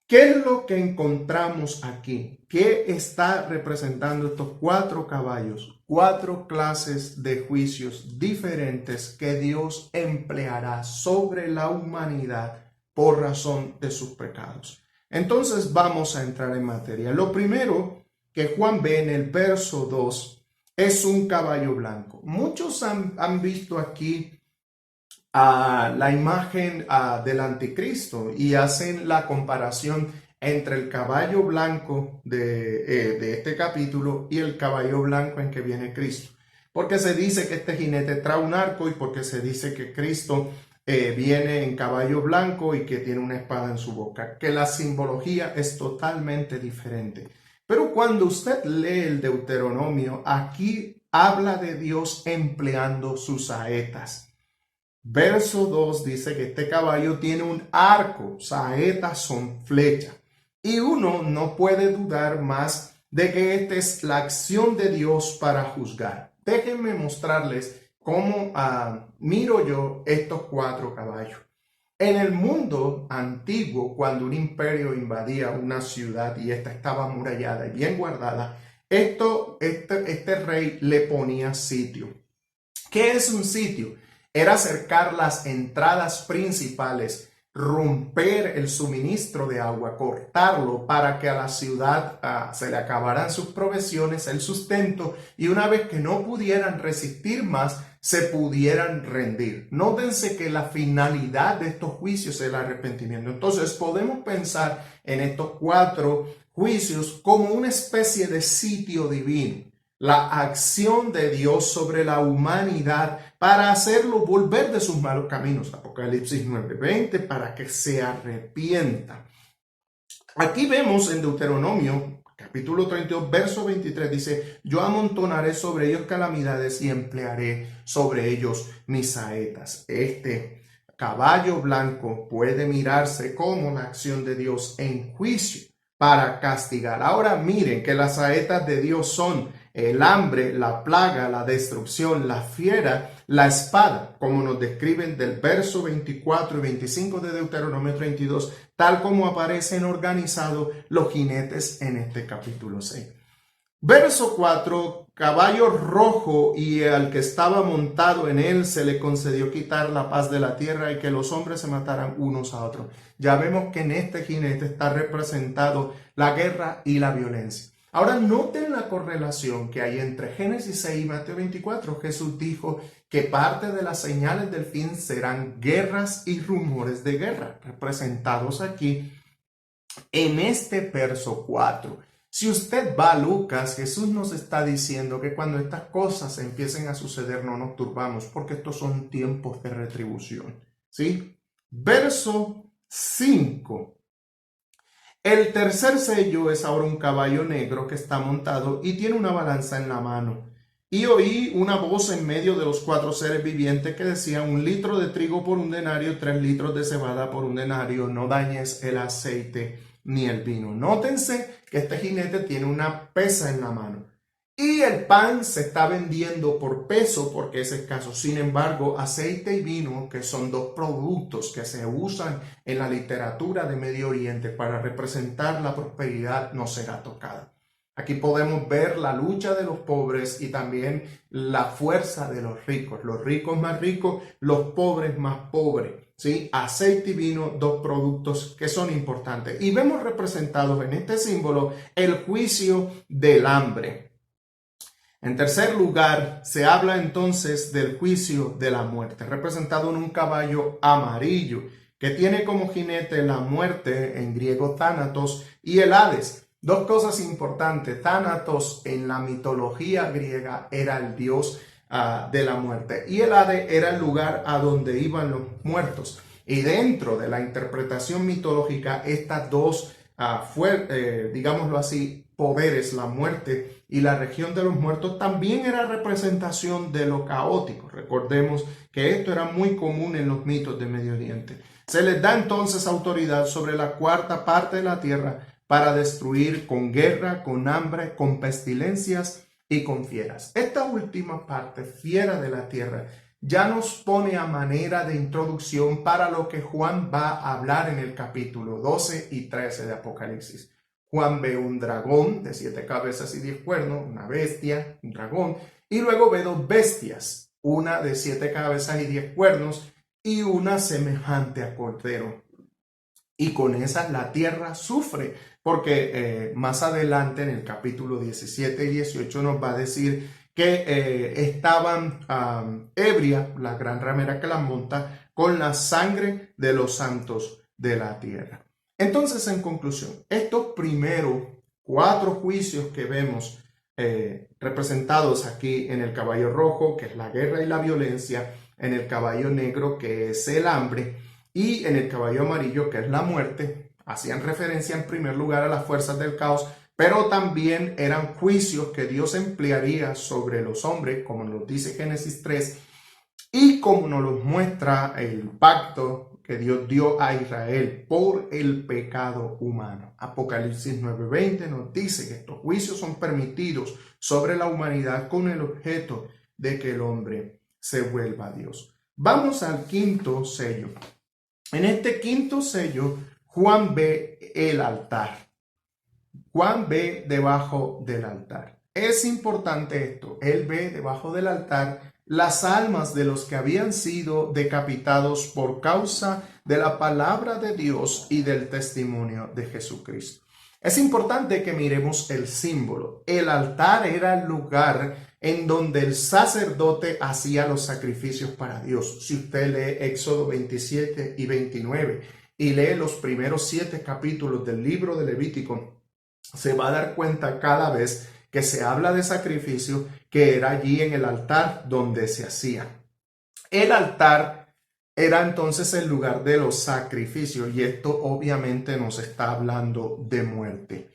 ¿Qué es lo que encontramos aquí? ¿Qué está representando estos 4 caballos? 4 clases de juicios diferentes que Dios empleará sobre la humanidad por razón de sus pecados. Entonces vamos a entrar en materia. Lo primero que Juan ve en el verso 2 es un caballo blanco. Muchos han visto aquí la imagen del anticristo y hacen la comparación entre el caballo blanco de este capítulo y el caballo blanco en que viene Cristo. Porque se dice que este jinete trae un arco y porque se dice que Cristo viene en caballo blanco y que tiene una espada en su boca, que la simbología es totalmente diferente. Pero cuando usted lee el Deuteronomio, aquí habla de Dios empleando sus saetas. Verso 2 dice que este caballo tiene un arco, saetas son flechas. Y uno no puede dudar más de que esta es la acción de Dios para juzgar. Déjenme mostrarles cómo miro yo estos 4 caballos. En el mundo antiguo, cuando un imperio invadía una ciudad y esta estaba amurallada y bien guardada, este rey le ponía sitio. ¿Qué es un sitio? Era cercar las entradas principales romper el suministro de agua, cortarlo para que a la ciudad se le acabaran sus provisiones, el sustento, y una vez que no pudieran resistir más, se pudieran rendir. Nótense que la finalidad de estos juicios es el arrepentimiento. Entonces podemos pensar en estos 4 juicios como una especie de sitio divino. La acción de Dios sobre la humanidad para hacerlo volver de sus malos caminos. Apocalipsis 9:20, para que se arrepienta. Aquí vemos en Deuteronomio, capítulo 32, verso 23, dice: yo amontonaré sobre ellos calamidades y emplearé sobre ellos mis saetas. Este caballo blanco puede mirarse como la acción de Dios en juicio para castigar. Ahora miren que las saetas de Dios son el hambre, la plaga, la destrucción, la fiera, la espada, como nos describen del verso 24 y 25 de Deuteronomio 32, tal como aparecen organizados los jinetes en este capítulo 6. Verso 4, caballo rojo, y al que estaba montado en él se le concedió quitar la paz de la tierra y que los hombres se mataran unos a otros. Ya vemos que en este jinete está representado la guerra y la violencia. Ahora noten la correlación que hay entre Génesis 6 y Mateo 24. Jesús dijo que parte de las señales del fin serán guerras y rumores de guerra, representados aquí en este verso 4. Si usted va a Lucas, Jesús nos está diciendo que cuando estas cosas empiecen a suceder no nos turbamos, porque estos son tiempos de retribución, ¿sí? Verso 5. El tercer sello es ahora un caballo negro que está montado y tiene una balanza en la mano. Y oí una voz en medio de los 4 seres vivientes que decía: 1 litro de trigo por 1 denario, 3 litros de cebada por 1 denario, no dañes el aceite ni el vino. Nótense que este jinete tiene una pesa en la mano. Y el pan se está vendiendo por peso porque es escaso. Sin embargo, aceite y vino, que son 2 productos que se usan en la literatura de Medio Oriente para representar la prosperidad, no será tocada. Aquí podemos ver la lucha de los pobres y también la fuerza de los ricos más ricos, los pobres más pobres. ¿Sí? Aceite y vino, 2 productos que son importantes. Y vemos representados en este símbolo el juicio del hambre. En tercer lugar, se habla entonces del juicio de la muerte, representado en un caballo amarillo, que tiene como jinete la muerte, en griego Thanatos, y el Hades. 2 cosas importantes. Thanatos en la mitología griega era el dios de la muerte, y el Hades era el lugar a donde iban los muertos. Y dentro de la interpretación mitológica, estas 2, digámoslo así, poderes, la muerte y la región de los muertos, también era representación de lo caótico. Recordemos que esto era muy común en los mitos de Medio Oriente. Se les da entonces autoridad sobre la 4ª parte de la tierra para destruir con guerra, con hambre, con pestilencias y con fieras. Esta última parte, fiera de la tierra, ya nos pone a manera de introducción para lo que Juan va a hablar en el capítulo 12 y 13 de Apocalipsis. Juan ve un dragón de 7 cabezas y 10 cuernos, una bestia, un dragón, y luego ve 2 bestias, una de 7 cabezas y 10 cuernos y una semejante a cordero. Y con esas la tierra sufre, porque más adelante en el capítulo 17 y 18 nos va a decir que estaban ebria, la gran ramera que las monta, con la sangre de los santos de la tierra. Entonces, en conclusión, estos primeros 4 juicios que vemos representados aquí en el caballo rojo, que es la guerra y la violencia, en el caballo negro, que es el hambre, y en el caballo amarillo, que es la muerte, hacían referencia en primer lugar a las fuerzas del caos, pero también eran juicios que Dios emplearía sobre los hombres, como nos dice Génesis 3, y como nos los muestra el pacto que Dios dio a Israel por el pecado humano. Apocalipsis 9:20 nos dice que estos juicios son permitidos sobre la humanidad con el objeto de que el hombre se vuelva a Dios. Vamos al 5º sello. En este 5º sello, Juan ve el altar. Juan ve debajo del altar. Es importante esto. Él ve debajo del altar las almas de los que habían sido decapitados por causa de la palabra de Dios y del testimonio de Jesucristo. Es importante que miremos el símbolo. El altar era el lugar en donde el sacerdote hacía los sacrificios para Dios. Si usted lee Éxodo 27 y 29 y lee los primeros 7 capítulos del libro de Levítico, se va a dar cuenta cada vez que se habla de sacrificio que era allí en el altar donde se hacía. El altar era entonces el lugar de los sacrificios y esto obviamente nos está hablando de muerte.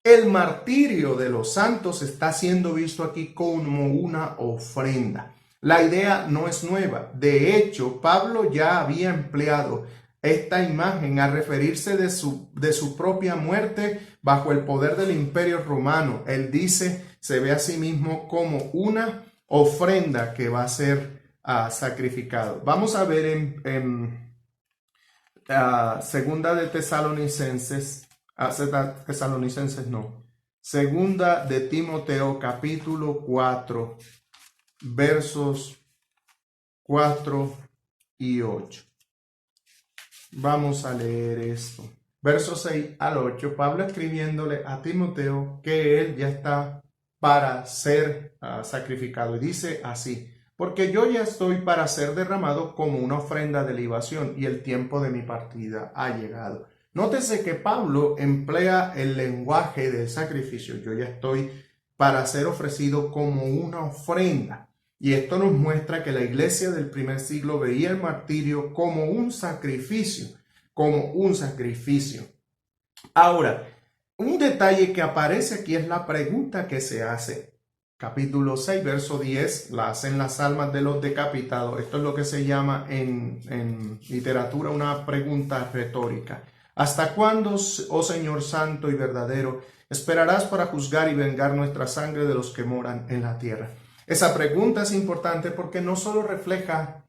El martirio de los santos está siendo visto aquí como una ofrenda. La idea no es nueva. De hecho, Pablo ya había empleado esta imagen a referirse de su propia muerte bajo el poder del Imperio Romano. Él dice, se ve a sí mismo como una ofrenda que va a ser sacrificado. Vamos a ver en Segunda de Tesalonicenses, Segunda de Timoteo capítulo 4, versos 4 y 8. Vamos a leer esto. Versos 6 al 8, Pablo escribiéndole a Timoteo que él ya está para ser sacrificado. Y dice así: porque yo ya estoy para ser derramado como una ofrenda de libación y el tiempo de mi partida ha llegado. Nótese que Pablo emplea el lenguaje del sacrificio. Yo ya estoy para ser ofrecido como una ofrenda. Y esto nos muestra que la iglesia del primer siglo veía el martirio como un sacrificio, Ahora, un detalle que aparece aquí es la pregunta que se hace. Capítulo 6, verso 10, la hacen las almas de los decapitados. Esto es lo que se llama en literatura una pregunta retórica. ¿Hasta cuándo, oh Señor santo y verdadero, esperarás para juzgar y vengar nuestra sangre de los que moran en la tierra? Esa pregunta es importante porque no solo refleja,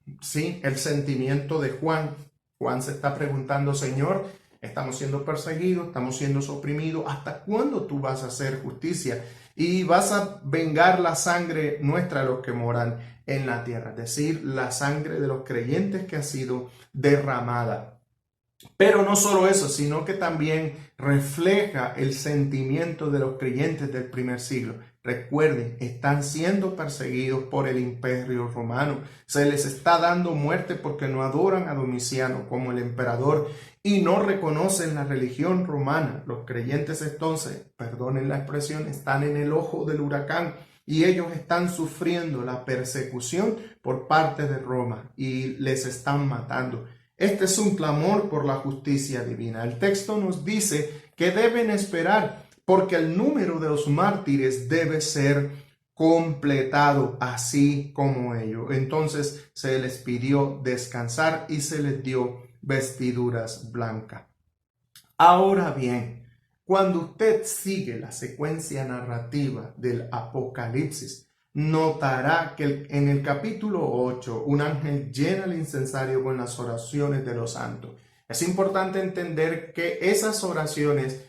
el sentimiento de Juan. Juan se está preguntando, Señor, estamos siendo perseguidos, estamos siendo oprimidos. ¿Hasta cuándo tú vas a hacer justicia y vas a vengar la sangre nuestra de los que moran en la tierra? Es decir, la sangre de los creyentes que ha sido derramada. Pero no solo eso, sino que también refleja el sentimiento de los creyentes del primer siglo. Recuerden, están siendo perseguidos por el Imperio Romano. Se les está dando muerte porque no adoran a Domiciano como el emperador y no reconocen la religión romana. Los creyentes entonces, perdonen la expresión, están en el ojo del huracán y ellos están sufriendo la persecución por parte de Roma y les están matando. Este es un clamor por la justicia divina. El texto nos dice que deben esperar porque el número de los mártires debe ser completado así como ellos. Entonces se les pidió descansar y se les dio vestiduras blancas. Ahora bien, cuando usted sigue la secuencia narrativa del Apocalipsis, notará que en el capítulo 8 un ángel llena el incensario con las oraciones de los santos. Es importante entender que esas oraciones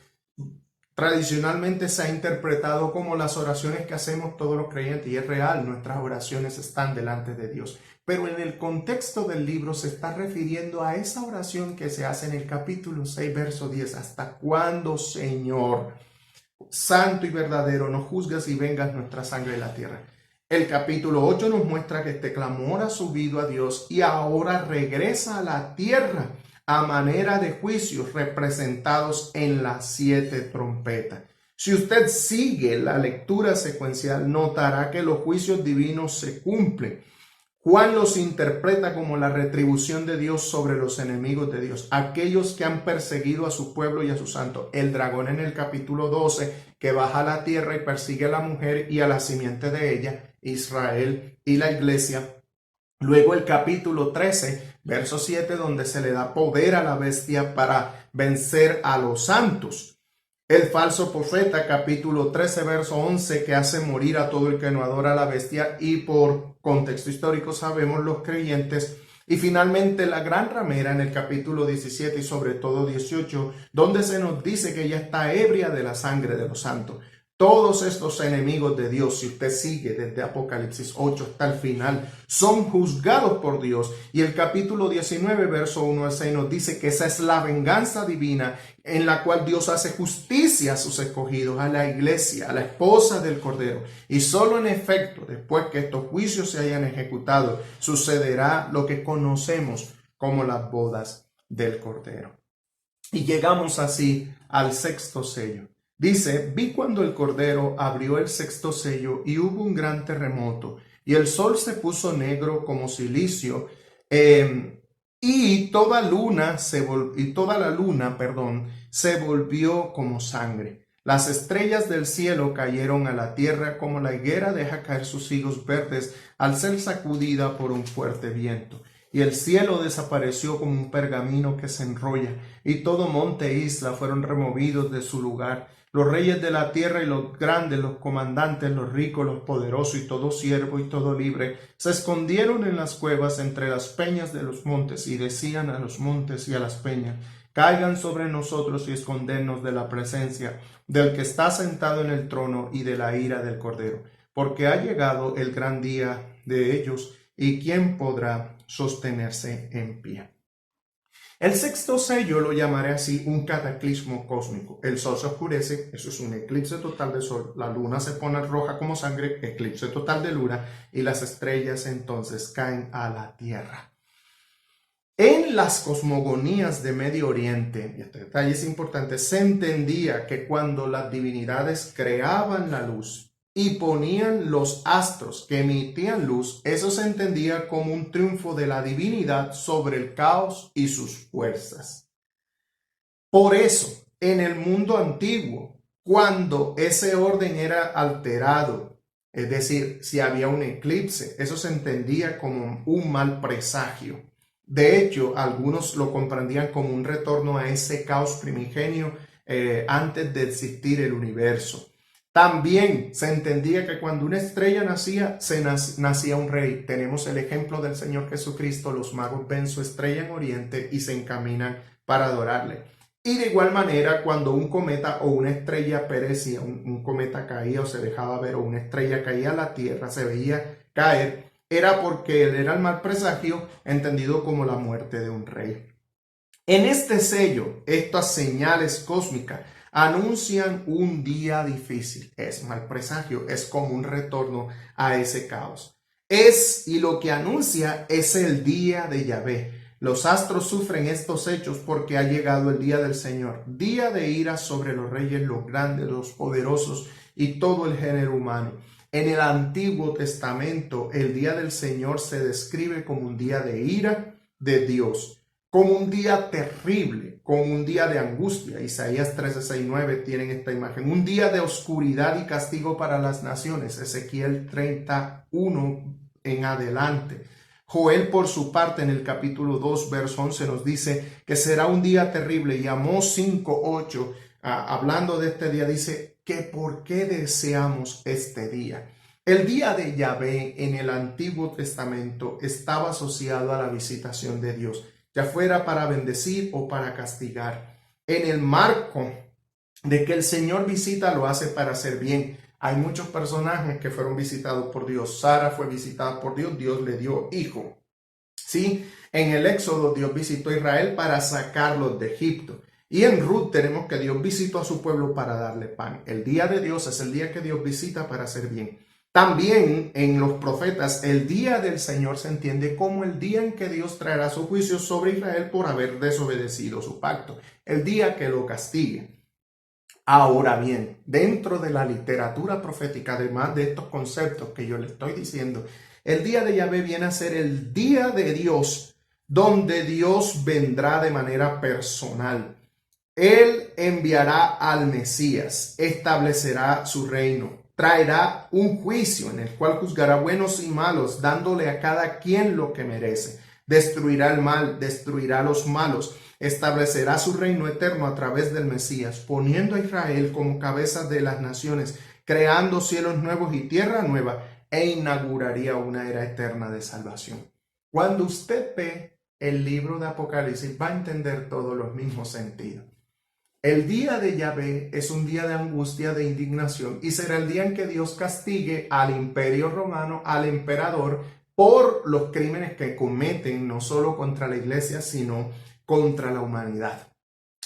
tradicionalmente se ha interpretado como las oraciones que hacemos todos los creyentes y es real, nuestras oraciones están delante de Dios. Pero en el contexto del libro se está refiriendo a esa oración que se hace en el capítulo 6, verso 10. ¿Hasta cuándo, Señor, santo y verdadero, nos juzgas y vengas nuestra sangre de la tierra? El capítulo 8 nos muestra que este clamor ha subido a Dios y ahora regresa a la tierra a manera de juicios representados en las 7 trompetas. Si usted sigue la lectura secuencial, notará que los juicios divinos se cumplen. Juan los interpreta como la retribución de Dios sobre los enemigos de Dios, aquellos que han perseguido a su pueblo y a sus santos. El dragón en el capítulo 12 que baja a la tierra y persigue a la mujer y a la simiente de ella, Israel y la iglesia. Luego el capítulo 13, verso 7, donde se le da poder a la bestia para vencer a los santos. El falso profeta, capítulo 13, verso 11, que hace morir a todo el que no adora a la bestia, y por contexto histórico sabemos los creyentes. Y finalmente la gran ramera en el capítulo 17 y sobre todo 18, donde se nos dice que ella está ebria de la sangre de los santos. Todos estos enemigos de Dios, si usted sigue desde Apocalipsis 8 hasta el final, son juzgados por Dios. Y el capítulo 19, verso 1 al 6 nos dice que esa es la venganza divina en la cual Dios hace justicia a sus escogidos, a la iglesia, a la esposa del Cordero. Y solo en efecto, después que estos juicios se hayan ejecutado, sucederá lo que conocemos como las bodas del Cordero. Y llegamos así al sexto sello. Dice, vi cuando el Cordero abrió el sexto sello y hubo un gran terremoto y el sol se puso negro como silicio y toda la luna se volvió como sangre. Las estrellas del cielo cayeron a la tierra como la higuera deja caer sus higos verdes al ser sacudida por un fuerte viento. Y el cielo desapareció como un pergamino que se enrolla, y todo monte e isla fueron removidos de su lugar. Los reyes de la tierra y los grandes, los comandantes, los ricos, los poderosos y todo siervo y todo libre, se escondieron en las cuevas entre las peñas de los montes y decían a los montes y a las peñas, caigan sobre nosotros y escondernos de la presencia del que está sentado en el trono y de la ira del Cordero, porque ha llegado el gran día de ellos y quién podrá sostenerse en pie. El sexto sello lo llamaré así un cataclismo cósmico. El sol se oscurece, eso es un eclipse total de sol, la luna se pone roja como sangre, eclipse total de luna, y las estrellas entonces caen a la tierra. En las cosmogonías de Medio Oriente, y este detalle es importante, se entendía que cuando las divinidades creaban la luz y ponían los astros que emitían luz, eso se entendía como un triunfo de la divinidad sobre el caos y sus fuerzas. Por eso, en el mundo antiguo, cuando ese orden era alterado, es decir, si había un eclipse, eso se entendía como un mal presagio. De hecho, algunos lo comprendían como un retorno a ese caos primigenio antes de existir el universo. También se entendía que cuando una estrella nacía, nacía un rey. Tenemos el ejemplo del Señor Jesucristo. Los magos ven su estrella en Oriente y se encaminan para adorarle. Y de igual manera, cuando un cometa o una estrella perecía, un cometa caía o se dejaba ver, o una estrella caía a la tierra, se veía caer, era porque él era el mal presagio, entendido como la muerte de un rey. En este sello, estas señales cósmicas anuncian un día difícil. Es mal presagio, es como un retorno a ese caos. Y lo que anuncia es el día de Yahvé. Los astros sufren estos hechos porque ha llegado el día del Señor, día de ira sobre los reyes, los grandes, los poderosos y todo el género humano. En el Antiguo Testamento, el día del Señor se describe como un día de ira de Dios, como un día terrible, como un día de angustia. Isaías 13:6-9 tienen esta imagen. Un día de oscuridad y castigo para las naciones. Ezequiel 31 en adelante. Joel, por su parte, en el capítulo 2, verso 11, nos dice que será un día terrible. Y Amós 5:8, hablando de este día, dice que por qué deseamos este día. El día de Yahvé en el Antiguo Testamento estaba asociado a la visitación de Dios, ya fuera para bendecir o para castigar. En el marco de que el Señor visita, lo hace para hacer bien. Hay muchos personajes que fueron visitados por Dios. Sara fue visitada por Dios, Dios le dio hijo. ¿Sí? En el Éxodo, Dios visitó a Israel para sacarlos de Egipto. Y en Ruth tenemos que Dios visitó a su pueblo para darle pan. El día de Dios es el día que Dios visita para hacer bien. También en los profetas, el día del Señor se entiende como el día en que Dios traerá su juicio sobre Israel por haber desobedecido su pacto, el día que lo castigue. Ahora bien, dentro de la literatura profética, además de estos conceptos que yo le estoy diciendo, el día de Yahvé viene a ser el día de Dios, donde Dios vendrá de manera personal. Él enviará al Mesías, establecerá su reino, traerá un juicio en el cual juzgará buenos y malos, dándole a cada quien lo que merece. Destruirá el mal, destruirá a los malos, establecerá su reino eterno a través del Mesías, poniendo a Israel como cabeza de las naciones, creando cielos nuevos y tierra nueva, e inauguraría una era eterna de salvación. Cuando usted ve el libro de Apocalipsis, va a entender todos los mismos sentidos. El día de Yahvé es un día de angustia, de indignación, y será el día en que Dios castigue al imperio romano, al emperador, por los crímenes que cometen no solo contra la iglesia, sino contra la humanidad.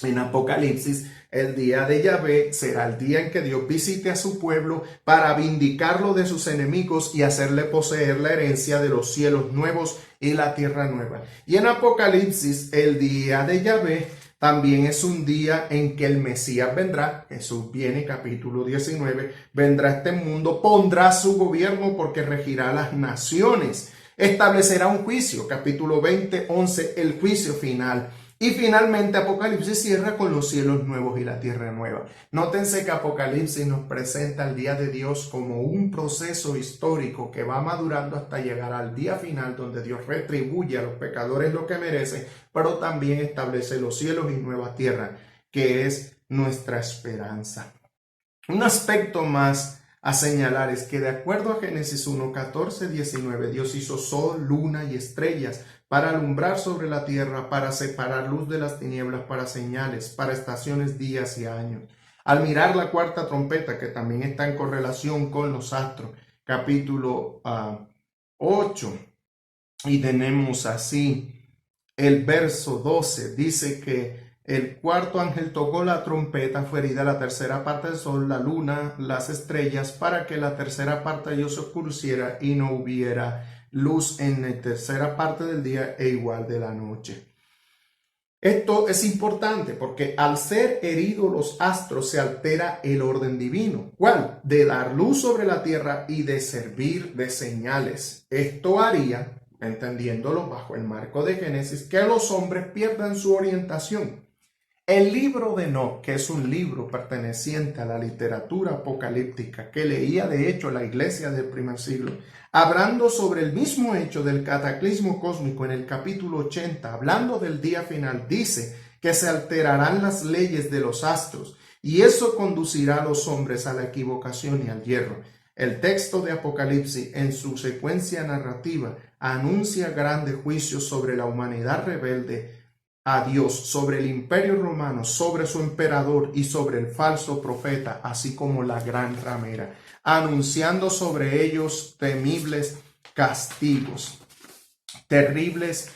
En Apocalipsis, el día de Yahvé será el día en que Dios visite a su pueblo para vindicarlo de sus enemigos y hacerle poseer la herencia de los cielos nuevos y la tierra nueva. Y en Apocalipsis, el día de Yahvé también es un día en que el Mesías vendrá. Jesús viene, capítulo 19, vendrá a este mundo, pondrá su gobierno porque regirá las naciones. Establecerá un juicio, capítulo 20, 11, el juicio final. Y finalmente Apocalipsis cierra con los cielos nuevos y la tierra nueva. Nótense que Apocalipsis nos presenta el día de Dios como un proceso histórico que va madurando hasta llegar al día final, donde Dios retribuye a los pecadores lo que merecen, pero también establece los cielos y nueva tierra, que es nuestra esperanza. Un aspecto más a señalar es que de acuerdo a Génesis 1, 14, 19, Dios hizo sol, luna y estrellas para alumbrar sobre la tierra, para separar luz de las tinieblas, para señales, para estaciones, días y años. Al mirar la cuarta trompeta, que también está en correlación con los astros, capítulo 8, y tenemos así el verso 12, dice que el cuarto ángel tocó la trompeta, fue herida la tercera parte del sol, la luna, las estrellas, para que la tercera parte de ellos se oscureciera y no hubiera luz en la tercera parte del día e igual de la noche. Esto es importante porque al ser heridos los astros se altera el orden divino. ¿Cuál? De dar luz sobre la tierra y de servir de señales. Esto haría, entendiéndolo bajo el marco de Génesis, que los hombres pierdan su orientación. El libro de Enoc, que es un libro perteneciente a la literatura apocalíptica que leía de hecho la iglesia del primer siglo, hablando sobre el mismo hecho del cataclismo cósmico en el capítulo 80, hablando del día final, dice que se alterarán las leyes de los astros y eso conducirá a los hombres a la equivocación y al yerro. El texto de Apocalipsis en su secuencia narrativa anuncia grandes juicios sobre la humanidad rebelde a Dios, sobre el imperio romano, sobre su emperador y sobre el falso profeta, así como la gran ramera, anunciando sobre ellos temibles castigos, terribles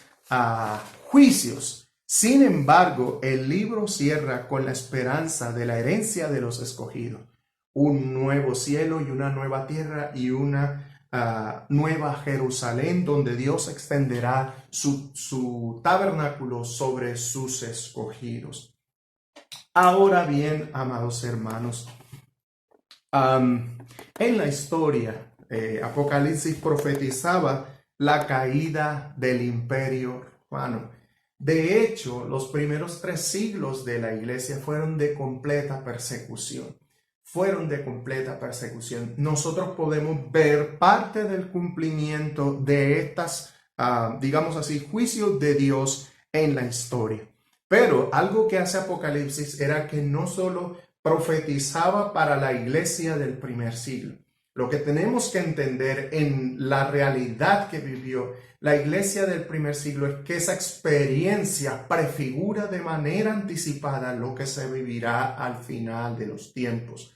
juicios. Sin embargo, el libro cierra con la esperanza de la herencia de los escogidos, un nuevo cielo y una nueva tierra y una nueva Jerusalén, donde Dios extenderá su tabernáculo sobre sus escogidos. Ahora bien, amados hermanos, en la historia, Apocalipsis profetizaba la caída del imperio romano. De hecho, los primeros 3 siglos de la iglesia fueron de completa persecución. Nosotros podemos ver parte del cumplimiento de estas, digamos así, juicios de Dios en la historia. Pero algo que hace Apocalipsis era que no solo profetizaba para la iglesia del primer siglo. Lo que tenemos que entender en la realidad que vivió la iglesia del primer siglo es que esa experiencia prefigura de manera anticipada lo que se vivirá al final de los tiempos.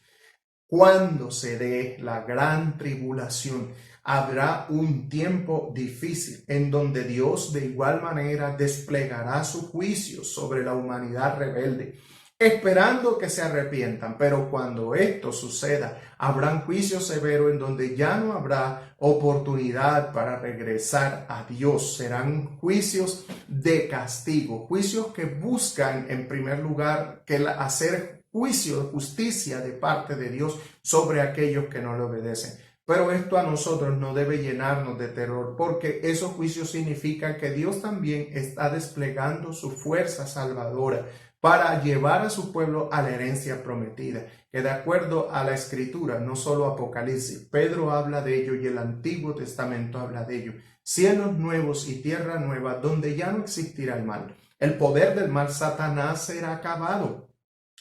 Cuando se dé la gran tribulación, habrá un tiempo difícil en donde Dios de igual manera desplegará su juicio sobre la humanidad rebelde, esperando que se arrepientan. Pero cuando esto suceda, habrá un juicio severo en donde ya no habrá oportunidad para regresar a Dios. Serán juicios de castigo, juicios que buscan en primer lugar hacer juicio de justicia de parte de Dios sobre aquellos que no le obedecen. Pero esto a nosotros no debe llenarnos de terror, porque esos juicios significan que Dios también está desplegando su fuerza salvadora para llevar a su pueblo a la herencia prometida, que de acuerdo a la Escritura, no solo Apocalipsis, Pedro habla de ello y el Antiguo Testamento habla de ello. Cielos nuevos y tierra nueva, donde ya no existirá el mal. El poder del mal, Satanás, será acabado.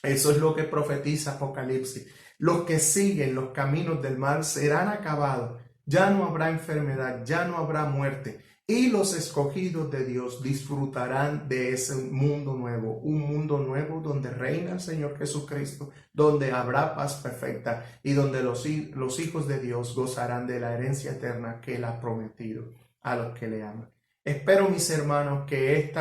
Eso es lo que profetiza Apocalipsis. Los que siguen los caminos del mal serán acabados. Ya no habrá enfermedad, ya no habrá muerte. Y los escogidos de Dios disfrutarán de ese mundo nuevo, un mundo nuevo donde reina el Señor Jesucristo, donde habrá paz perfecta y donde los hijos de Dios gozarán de la herencia eterna que Él ha prometido a los que le aman. Espero, mis hermanos, que este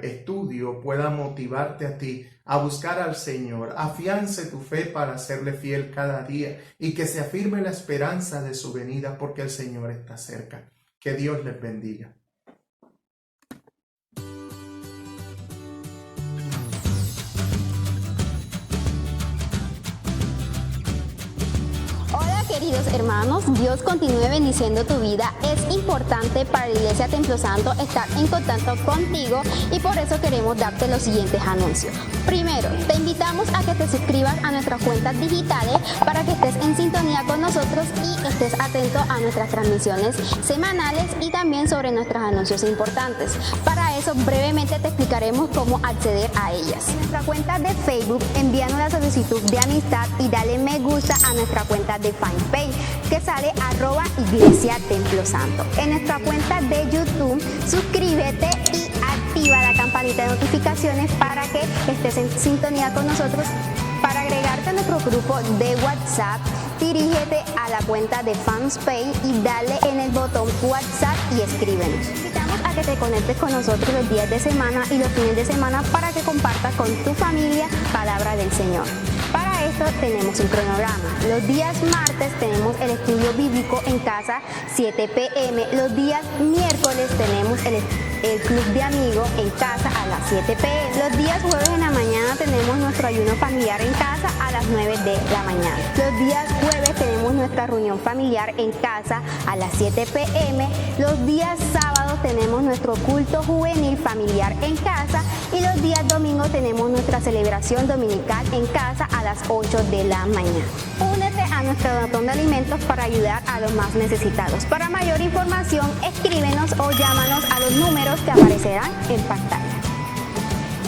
estudio pueda motivarte a ti a buscar al Señor. Afiance tu fe para serle fiel cada día y que se afirme la esperanza de su venida, porque el Señor está cerca. Que Dios les bendiga. Queridos hermanos, Dios continúe bendiciendo tu vida. Es importante para la Iglesia Templo Santo estar en contacto contigo y por eso queremos darte los siguientes anuncios. Primero, te invitamos a que te suscribas a nuestras cuentas digitales para que estés en sintonía con nosotros y estés atento a nuestras transmisiones semanales y también sobre nuestros anuncios importantes. Para eso, brevemente te explicaremos cómo acceder a ellas. En nuestra cuenta de Facebook, envíanos la solicitud de amistad y dale me gusta a nuestra cuenta de fanpage que sale @Iglesia Templo Santo. En nuestra cuenta de YouTube, suscríbete y activa la campanita de notificaciones para que estés en sintonía con nosotros. Para agregarte a nuestro grupo de WhatsApp, dirígete a la cuenta de FansPay y dale en el botón WhatsApp y escríbenos. Te invitamos a que te conectes con nosotros los días de semana y los fines de semana para que compartas con tu familia palabra del Señor. Para esto tenemos un cronograma. Los días martes tenemos el estudio bíblico en casa, 7 p.m. Los días miércoles tenemos el club de amigos en casa a las 7 p.m. Los días jueves en la mañana tenemos nuestro ayuno familiar en casa a las 9 de la mañana. Los días jueves tenemos nuestra reunión familiar en casa a las 7 p.m. Los días sábados tenemos nuestro culto juvenil familiar en casa y los días domingos tenemos nuestra celebración dominical en casa a las 8 de la mañana. Únete a nuestro donatón de alimentos para ayudar a los más necesitados. Para mayor información, escríbenos o llámanos a los números que aparecerán en pantalla.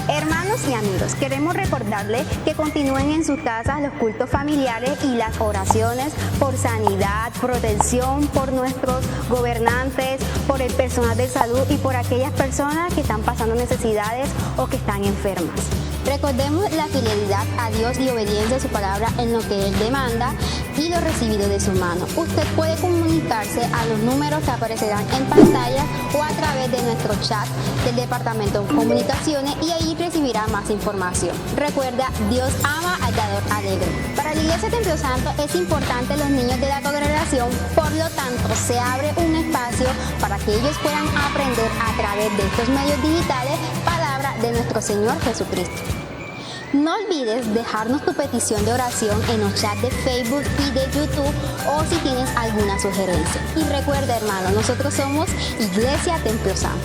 Hermanos y amigos, queremos recordarles que continúen en sus casas los cultos familiares y las oraciones por sanidad, protección, por nuestros gobernantes, por el personal de salud y por aquellas personas que están pasando necesidades o que están enfermas. Recordemos la fidelidad a Dios y obediencia a su palabra en lo que Él demanda y lo recibido de su mano. Usted puede comunicarse a los números que aparecerán en pantalla o a través de nuestro chat del Departamento de Comunicaciones y ahí recibirá más información. Recuerda, Dios ama al dador alegre. Para la Iglesia Templo Santo es importante los niños de la congregación, por lo tanto se abre un espacio para que ellos puedan aprender a través de estos medios digitales palabra de nuestro Señor Jesucristo. No olvides dejarnos tu petición de oración en los chats de Facebook y de YouTube o si tienes alguna sugerencia. Y recuerda, hermano, nosotros somos Iglesia Templo Santo.